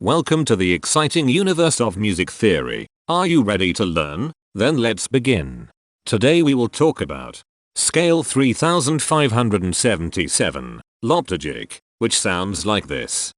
Welcome to the exciting universe of music theory. Are you ready to learn? Then let's begin. Today we will talk about scale 3577, Loptygic, which sounds like this.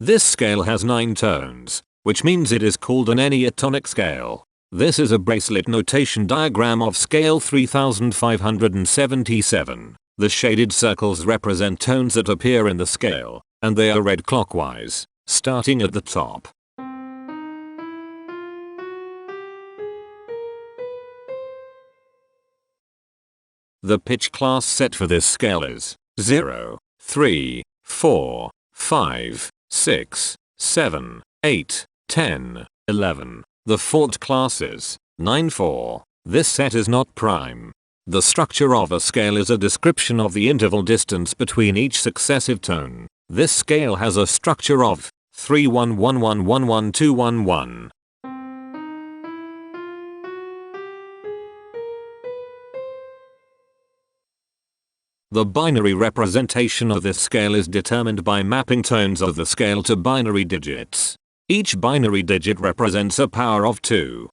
This scale has 9 tones, which means it is called an enneatonic scale. This is a bracelet notation diagram of scale 3577. The shaded circles represent tones that appear in the scale, and they are read clockwise, starting at the top. The pitch class set for this scale is 0, 3, 4, 5, 6, 7, 8, 10, 11. The Fort class is 9-4. This set is not prime. The structure of a scale is a description of the interval distance between each successive tone. This scale has a structure of 3-1-1-1-1-1-2-1-1. The binary representation of this scale is determined by mapping tones of the scale to binary digits. Each binary digit represents a power of 2.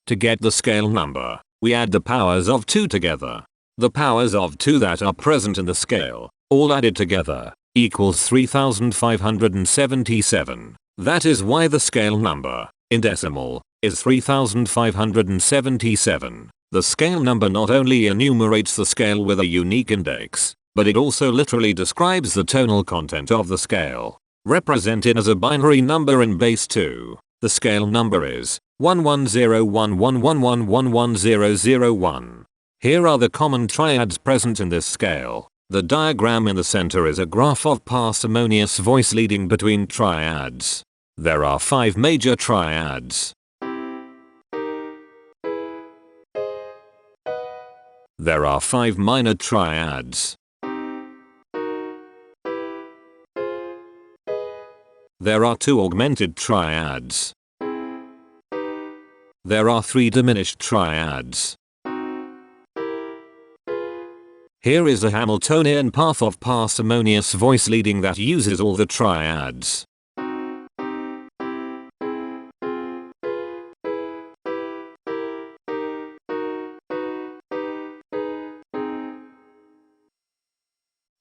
To get the scale number, we add the powers of 2 together. The powers of 2 that are present in the scale, all added together, equals 3577. That is why the scale number, in decimal, is 3577. The scale number not only enumerates the scale with a unique index, but it also literally describes the tonal content of the scale. Represented as a binary number in base 2, the scale number is 110111111001. Here are the common triads present in this scale. The diagram in the center is a graph of parsimonious voice leading between triads. There are 5 major triads. There are 5 minor triads. There are 2 augmented triads. There are 3 diminished triads. Here is a Hamiltonian path of parsimonious voice leading that uses all the triads.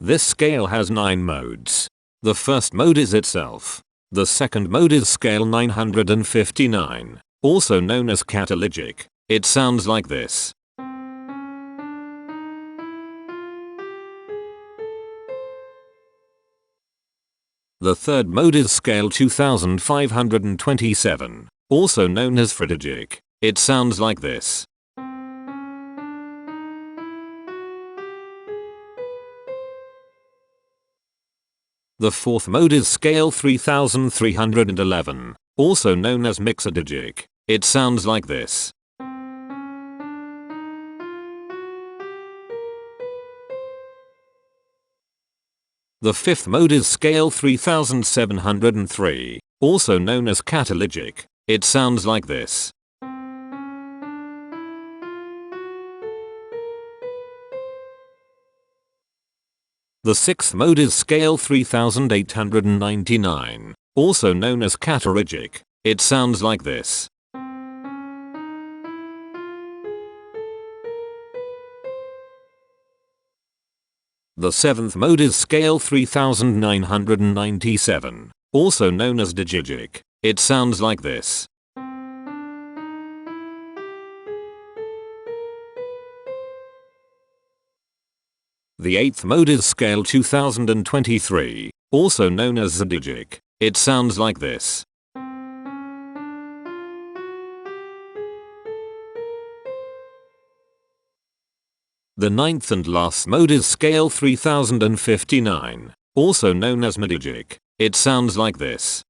This scale has 9 modes. The first mode is itself. The second mode is scale 959, also known as Cateridgic. It sounds like this. The third mode is scale 2527, also known as Triads. It sounds like this. The fourth mode is scale 3311, also known as Mixodygic. It sounds like this. The fifth mode is scale 3703, also known as Cateridgic. It sounds like this. The sixth mode is scale 3899, also known as Cateridgic. It sounds like this. The seventh mode is scale 3997, also known as Digigic. It sounds like this. The eighth mode is scale 2023, also known as Zadigic. It sounds like this. The ninth and last mode is scale 3059, also known as Medigic. It sounds like this.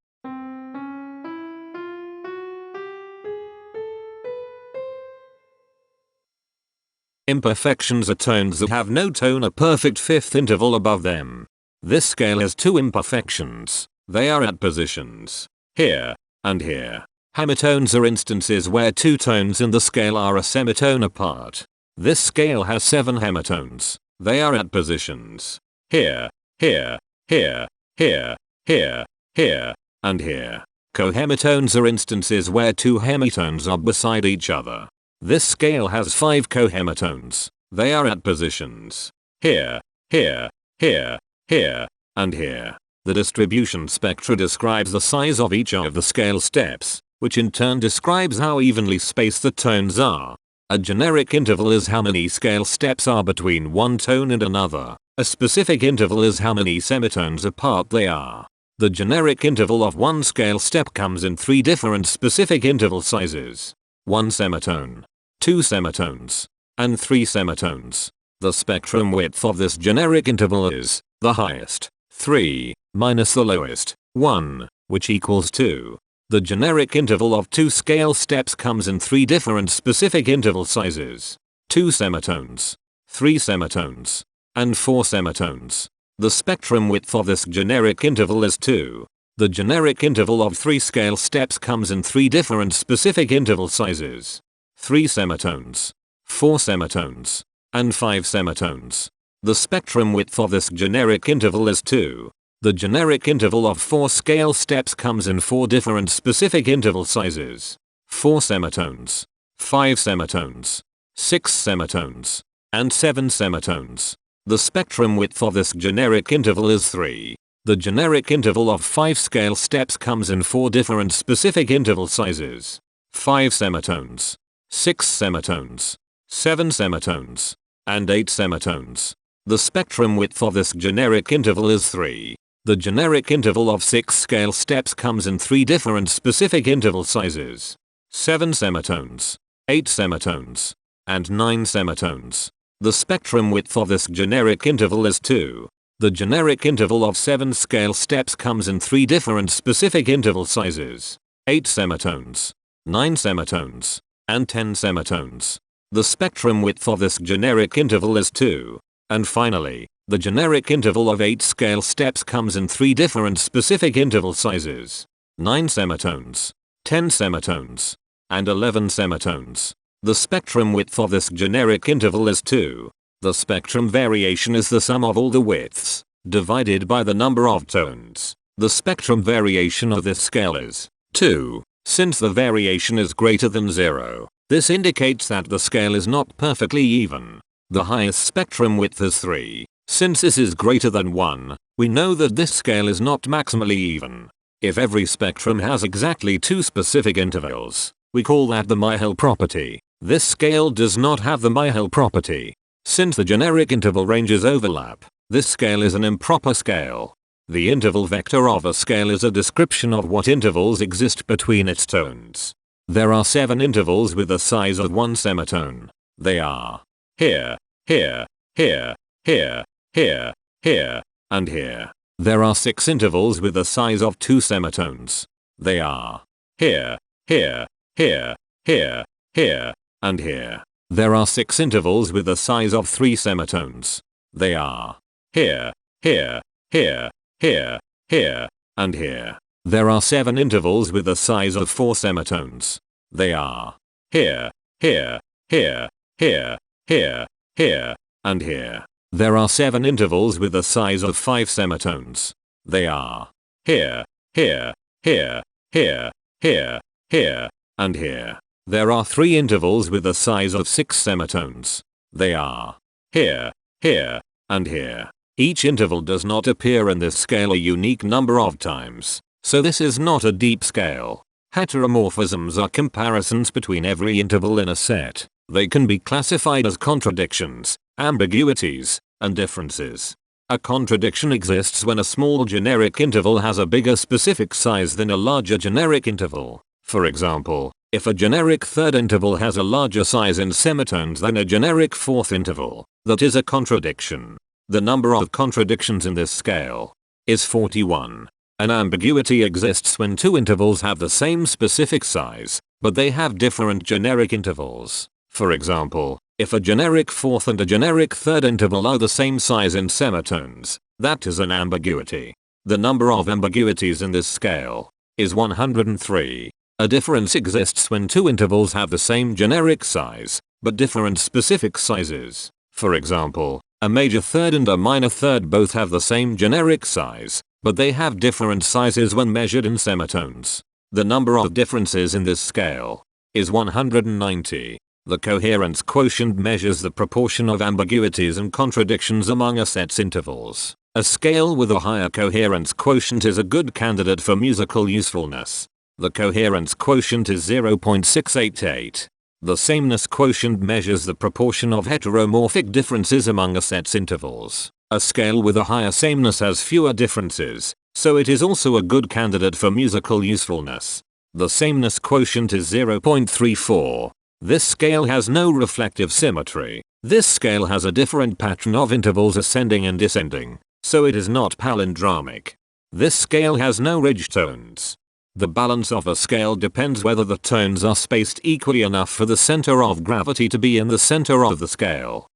Imperfections are tones that have no tone a perfect fifth interval above them. This scale has 2 imperfections. They are at positions here and here. Hemitones are instances where two tones in the scale are a semitone apart. This scale has 7 hemitones. They are at positions here, here, here, here, here, here, and here. Cohemitones are instances where two hemitones are beside each other. This scale has 5 cohemitones. They are at positions here, here, here, here, and here. The distribution spectra describes the size of each of the scale steps, which in turn describes how evenly spaced the tones are. A generic interval is how many scale steps are between one tone and another. A specific interval is how many semitones apart they are. The generic interval of one scale step comes in 3 different specific interval sizes: 1 semitone, 2 semitones, and 3 semitones. The spectrum width of this generic interval is the highest, 3, minus the lowest, 1, which equals 2. The generic interval of 2 scale steps comes in 3 different specific interval sizes: 2 semitones, 3 semitones, and 4 semitones. The spectrum width of this generic interval is 2. The generic interval of 3 scale steps comes in 3 different specific interval sizes: 3 semitones, 4 semitones, and 5 semitones. The spectrum width of this generic interval is 2. The generic interval of 4 scale steps comes in 4 different specific interval sizes: 4 semitones, 5 semitones, 6 semitones, and 7 semitones. The spectrum width of this generic interval is 3. The generic interval of 5 scale steps comes in 4 different specific interval sizes: 5 semitones, 6 semitones, 7 semitones, and 8 semitones. The spectrum width of this generic interval is 3. The generic interval of 6 scale steps comes in 3 different specific interval sizes: 7 semitones, 8 semitones, and 9 semitones. The spectrum width of this generic interval is 2. The generic interval of 7 scale steps comes in 3 different specific interval sizes: 8 semitones, 9 semitones, and 10 semitones. The spectrum width of this generic interval is 2. And finally, the generic interval of 8 scale steps comes in 3 different specific interval sizes: 9 semitones, 10 semitones, and 11 semitones. The spectrum width of this generic interval is 2. The spectrum variation is the sum of all the widths, divided by the number of tones. The spectrum variation of this scale is 2. Since the variation is greater than 0, this indicates that the scale is not perfectly even. The highest spectrum width is 3. Since this is greater than 1, we know that this scale is not maximally even. If every spectrum has exactly 2 specific intervals, we call that the Myhill property. This scale does not have the Myhill property. Since the generic interval ranges overlap, this scale is an improper scale. The interval vector of a scale is a description of what intervals exist between its tones. There are 7 intervals with the size of 1 semitone. They are here, here, here, here, here, here, and here. There are 6 intervals with the size of 2 semitones. They are here, here, here, here, here, and here. There are 6 intervals with the size of 3 semitones. They are here, here, here, here, here, and here. There are 7 intervals with the size of 4 semitones. They are here, here, here, here, here, here, and here. There are 7 intervals with the size of 5 semitones. They are here, here, here, here, here, here, and here. There are 3 intervals with the size of 6 semitones. They are here, here, and here. Each interval does not appear in this scale a unique number of times, so this is not a deep scale. Heteromorphisms are comparisons between every interval in a set. They can be classified as contradictions, ambiguities, and differences. A contradiction exists when a small generic interval has a bigger specific size than a larger generic interval. For example, if a generic third interval has a larger size in semitones than a generic fourth interval, that is a contradiction. The number of contradictions in this scale is 41. An ambiguity exists when 2 intervals have the same specific size, but they have different generic intervals. For example, if a generic fourth and a generic third interval are the same size in semitones, that is an ambiguity. The number of ambiguities in this scale is 103. A difference exists when two intervals have the same generic size, but different specific sizes. For example, a major third and a minor third both have the same generic size, but they have different sizes when measured in semitones. The number of differences in this scale is 190. The coherence quotient measures the proportion of ambiguities and contradictions among a set's intervals. A scale with a higher coherence quotient is a good candidate for musical usefulness. The coherence quotient is 0.688. The sameness quotient measures the proportion of heteromorphic differences among a set's intervals. A scale with a higher sameness has fewer differences, so it is also a good candidate for musical usefulness. The sameness quotient is 0.34. This scale has no reflective symmetry. This scale has a different pattern of intervals ascending and descending, so it is not palindromic. This scale has no ridge tones. The balance of a scale depends whether the tones are spaced equally enough for the center of gravity to be in the center of the scale.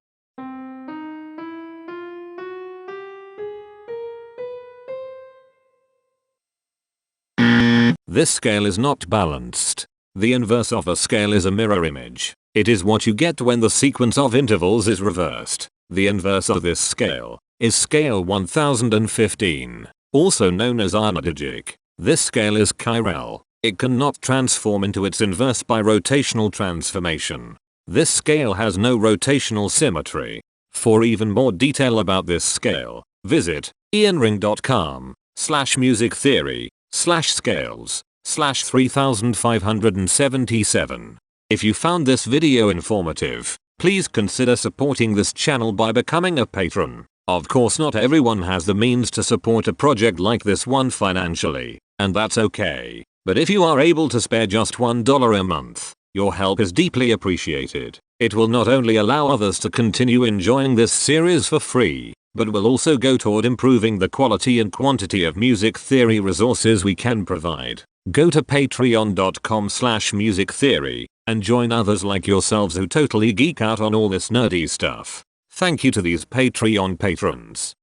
This scale is not balanced. The inverse of a scale is a mirror image. It is what you get when the sequence of intervals is reversed. The inverse of this scale is scale 1015, also known as Loptygic. This scale is chiral. It cannot transform into its inverse by rotational transformation. This scale has no rotational symmetry. For even more detail about this scale, visit ianring.com/musictheory/scales/3577. If you found this video informative, please consider supporting this channel by becoming a patron. Of course, not everyone has the means to support a project like this one financially, and that's okay. But if you are able to spare just $1 a month, your help is deeply appreciated. It will not only allow others to continue enjoying this series for free, but will also go toward improving the quality and quantity of music theory resources we can provide. Go to patreon.com/musictheory and join others like yourselves who totally geek out on all this nerdy stuff. Thank you to these Patreon patrons.